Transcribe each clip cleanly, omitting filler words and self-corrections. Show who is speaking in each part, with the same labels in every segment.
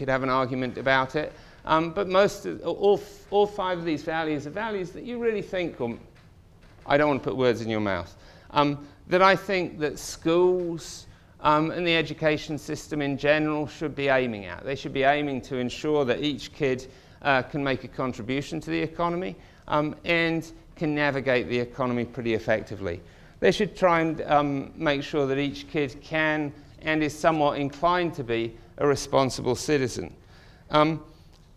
Speaker 1: could have an argument about it. But all 5 of these values are values that you really think, I don't want to put words in your mouth, that I think that schools and the education system in general should be aiming at. They should be aiming to ensure that each kid can make a contribution to the economy and can navigate the economy pretty effectively. They should try and make sure that each kid can and is somewhat inclined to be a responsible citizen.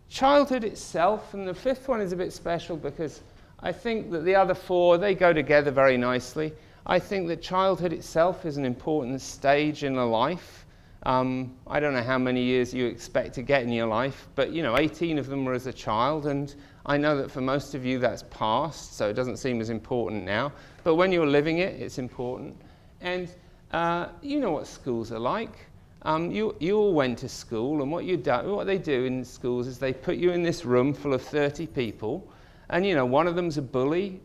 Speaker 1: Childhood itself, and the 5th one is a bit special because I think that the other 4, they go together very nicely. I think that childhood itself is an important stage in a life. I don't know how many years you expect to get in your life, but 18 of them were as a child, and I know that for most of you that's past, so it doesn't seem as important now. But when you're living it, it's important. And you know what schools are like. You all went to school, and what they do in schools is they put you in this room full of 30 people, and one of them's a bully,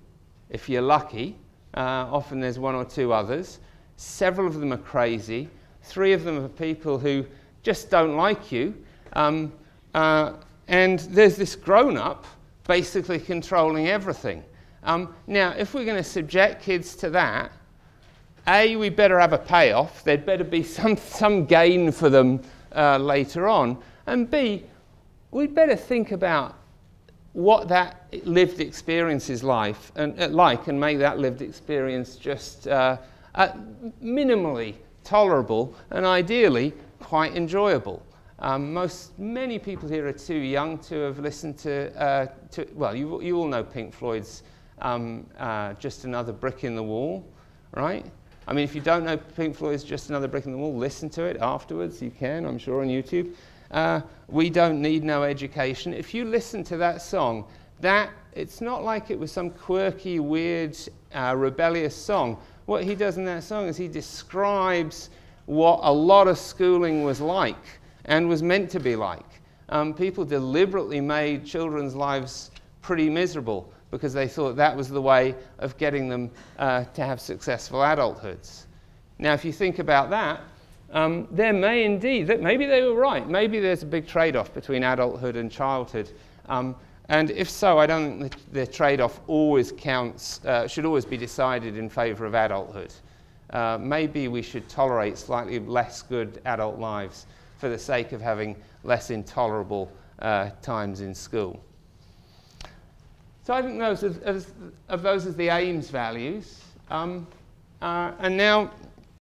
Speaker 1: if you're lucky. Often there's 1 or 2 others. Several of them are crazy. 3 of them are people who just don't like you. And there's this grown-up basically controlling everything. Now, if we're going to subject kids to that, A, we better have a payoff. There'd better be some gain for them later on. And B, we'd better think about what that lived experience is like and make that lived experience just minimally tolerable and ideally quite enjoyable. Many people here are too young to have listened to well, you all know Pink Floyd's Just Another Brick in the Wall, right? I mean, if you don't know Pink Floyd's Just Another Brick in the Wall, listen to it afterwards. You can, I'm sure, on YouTube. We Don't Need No Education. If you listen to that song, it's not like it was some quirky, weird, rebellious song. What he does in that song is he describes what a lot of schooling was like and was meant to be like. People deliberately made children's lives pretty miserable because they thought that was the way of getting them to have successful adulthoods. Now, if you think about that, there may indeed, maybe they were right. Maybe there's a big trade-off between adulthood and childhood. And if so, I don't think the trade-off always counts, should always be decided in favor of adulthood. Maybe we should tolerate slightly less good adult lives for the sake of having less intolerable times in school. So I think those are the Ames values. And now